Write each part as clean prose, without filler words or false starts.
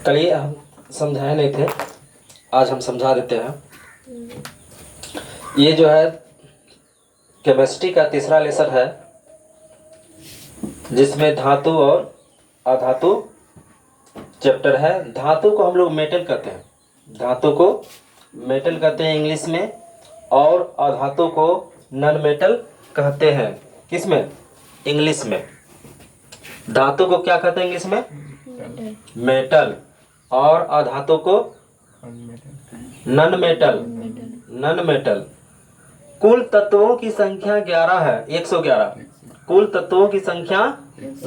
कल ही हम समझाए नहीं थे, आज हम समझा देते हैं। ये जो है केमिस्ट्री का तीसरा लेसन है, जिसमें धातु और अधातु चैप्टर है। धातु को हम लोग मेटल कहते हैं, धातु को मेटल कहते हैं इंग्लिश में, और अधातु को नॉन मेटल कहते हैं। किस में? इंग्लिश में। धातु को क्या कहते हैं इंग्लिश में? मेटल। और अधातु को नॉन मेटल। Non metal. कुल तत्वों की संख्या 11 है, 111। कुल तत्वों की संख्या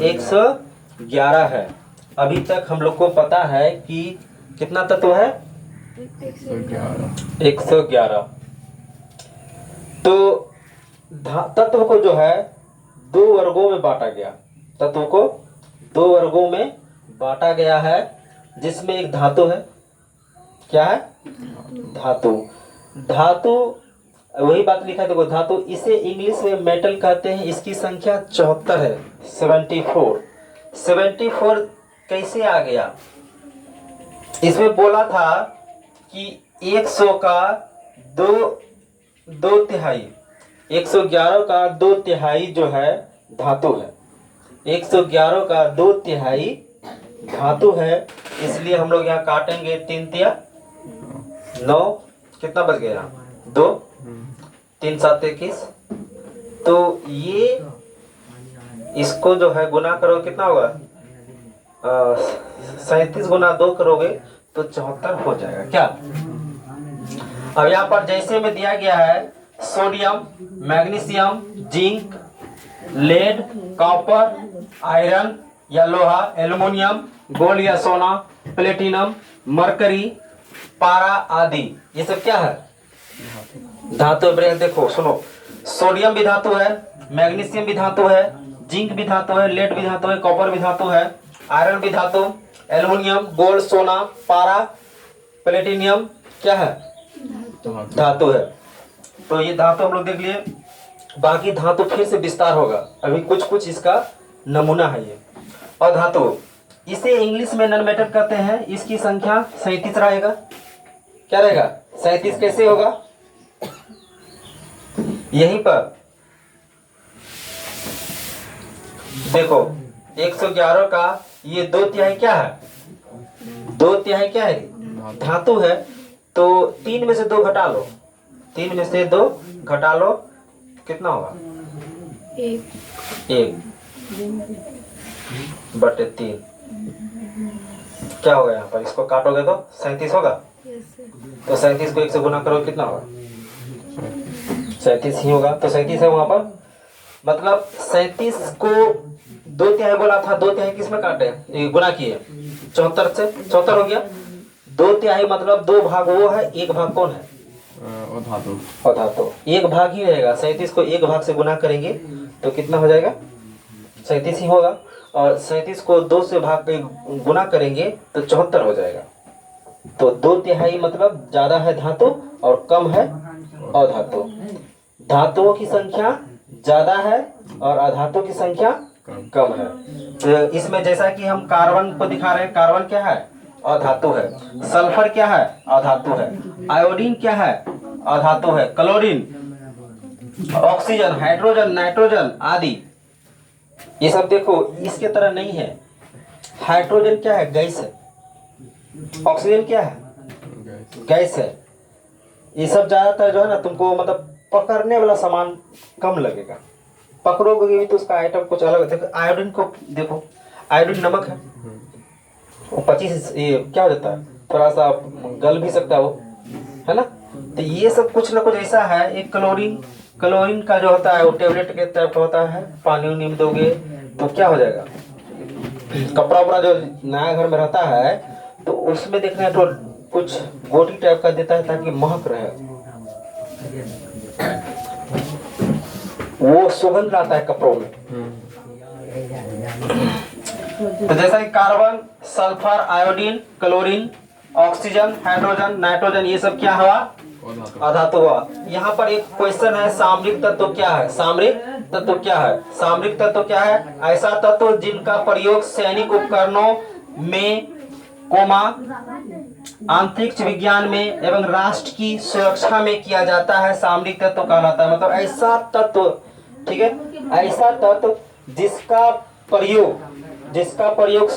111 है। अभी तक हम लोग को पता है कि कितना तत्व है? 111। तो तत्व को जो है दो वर्गों में बांटा गया। तत्व को दो वर्गों में बांटा गया है, जिसमें एक धातु है। क्या है? धातु। धातु वही बात लिखा है, देखो धातु, इसे इंग्लिश में मेटल कहते हैं। इसकी संख्या 74 है, 74। 74 कैसे आ गया? इसमें बोला था कि 100 का दो तिहाई, 111 का 2/3 जो है धातु है। 111 का 2/3 धातु है। इसलिए हम लोग यहाँ काटेंगे 3 तिया 9, कितना बच गया? 2, 3 7 21। तो ये इसको जो है गुना करो, कितना होगा? 37 गुना 2 करोगे तो 74 हो जाएगा। क्या? अब यहाँ पर जैसे में दिया गया है, sodium, magnesium, zinc, lead, copper, iron या लोहा, एल्युमिनियम, गोल्ड या सोना, प्लेटिनम, मरकरी, पारा आदि, ये सब क्या है? धातु। देखो सुनो, सोडियम भी धातु है, मैग्नीशियम भी धातु है, जिंक भी धातु है, लेड भी धातु है, कॉपर भी धातु है, आयरन भी धातु, एल्युमिनियम, गोल्ड, सोना, पारा, प्लेटिनियम क्या है? धातु है। तो ये धातु हम लोग देख लिए। बाकी धातु फिर से विस्तार होगा, अभी कुछ कुछ इसका नमूना है ये। और धातु, इसे इंग्लिश में नॉन मेटल कहते हैं। इसकी संख्या 37 रहेगा। क्या रहेगा? 37 कैसे होगा? यहीं पर देखो, 111 का ये 2/3 क्या है? 2/3 क्या है? धातु है। तो 3 में से 2 घटा लो, 3 में से 2 घटा लो, कितना होगा? 1/3। क्या होगा यहाँ पर? इसको काटोगे तो 37 होगा। तो 37 को 1 से गुना करो, कितना होगा? 37 ही होगा। तो 37 है वहां पर। मतलब 37 को 2/3 बोला था, 2/3 किस में काटे? गुना किए 74 से, 74 हो गया। 2/3 मतलब 2 भाग वो है, 1 भाग कौन है? अधातु। 1 भाग ही रहेगा। 37 को 1 भाग से गुना करेंगे तो कितना हो जाएगा? 37 ही होगा। और 37 को 2 से भाग के गुना करेंगे तो 74 हो जाएगा। तो 2/3 मतलब ज्यादा है धातु और कम है अधातु। धातुओं की संख्या ज्यादा है और अधातु की संख्या कम है। तो इसमें जैसा कि हम कार्बन को दिखा रहे हैं, कार्बन क्या है? अधातु है। सल्फर क्या है? अधातु है। आयोडीन क्या है? अधातु है। क्लोरीन, ऑक्सीजन, हाइड्रोजन, नाइट्रोजन आदि, ये सब देखो इसके तरह नहीं है। हाइड्रोजन क्या है? गैस है। ऑक्सीजन क्या है? गैस है। ये सब ज्यादातर जो है ना, तुमको मतलब पकड़ने वाला सामान कम लगेगा, पकड़ोगे भी तो उसका आइटम कुछ अलग है। आयोडीन को देखो, आयोडीन नमक है, वो 25 ये क्या हो जाता है, थोड़ा सा गल भी सकता है वो, है ना। तो ये सब कुछ ना कुछ ऐसा है। एक क्लोरीन, क्लोरीन का जो होता है वो टेबलेट के तरफ होता है। पानी उनी में दोगे तो क्या हो जाएगा? कपड़ा उपड़ा जो नया घर में रहता है तो उसमें देखना है तो कुछ गोटी टाइप का देता है ताकि महक रहे, वो सुगंध आता है कपड़ों में। तो जैसा कि carbon, sulphur, iodine, chlorine, oxygen, hydrogen, nitrogen, ये सब क्या हुआ? अधातु हुआ। यहाँ पर एक क्वेश्चन है, सामरिक तत्व क्या है? सामरिक तत्व क्या है? सामरिक तत्व क्या है? ऐसा तत्व जिनका प्रयोग सैनिक उपकरणों में कोमा अंतरिक्ष विज्ञान में एवं राष्ट्र की सुरक्षा में किया जाता है सामरिक तत्व कहलाता है। मतलब ऐसा तत्व, ठीक है, ऐसा तत्व जिसका प्रयोग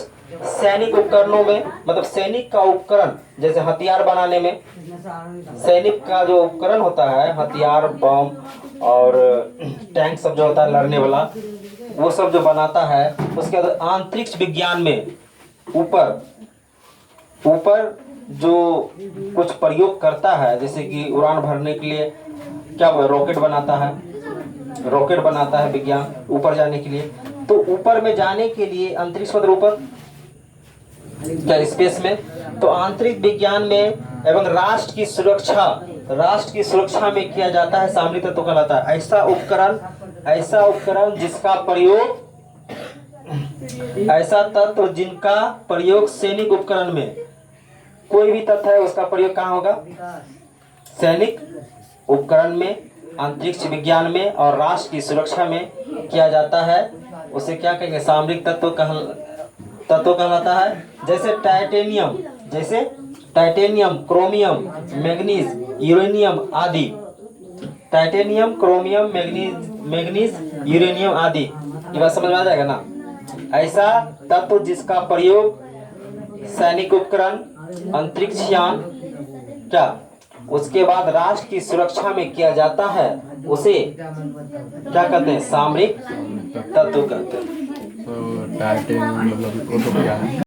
सैनिक उपकरणों में, मतलब सैनिक का उपकरण जैसे हथियार बनाने में, सैनिक का जो उपकरण होता है, हथियार, बम और टैंक सब जो होता है लड़ने वाला, वो सब जो बनाता है, उसके बाद अंतरिक्ष विज्ञान में ऊपर जो कुछ प्रयोग करता है, जैसे कि उड़ान भरने के लिए क्या रॉकेट बनाता है विज्ञान, ऊपर जाने के लिए। तो ऊपर में जाने के लिए अंतरिक्ष मतलब ऊपर क्या स्पेस में, तो आंतरिक विज्ञान में एवं राष्ट्र की सुरक्षा में किया जाता है सामरिक तत्व कहलाता है। ऐसा उपकरण जिनका प्रयोग सैनिक उपकरण में, कोई भी तत्व है उसका प्रयोग कहाँ होगा? सैनिक उपकरण में, अंतरिक्ष विज्ञान में और राष्ट्र की सुरक्षा में किया जाता है, उसे क्या कहेंगे? सामरिक तत्व कहलाता है। जैसे टाइटेनियम, क्रोमियम, मैग्नीज, यूरेनियम आदि। टाइटेनियम, क्रोमियम, मैग्नीज, यूरेनियम आदि। ये बात समझ में आ जाएगा ना? ऐसा तत्व जिसका प्रयोग सैनिक उपकरण, अंतरिक्ष यान, क्या उसके बाद राष्ट्र की सुरक्षा में किया जाता है, उसे क्या कहते हैं? सामरिक तत्व कहते हैं। तो टाइटेनियम मतलब वो तो क्या है?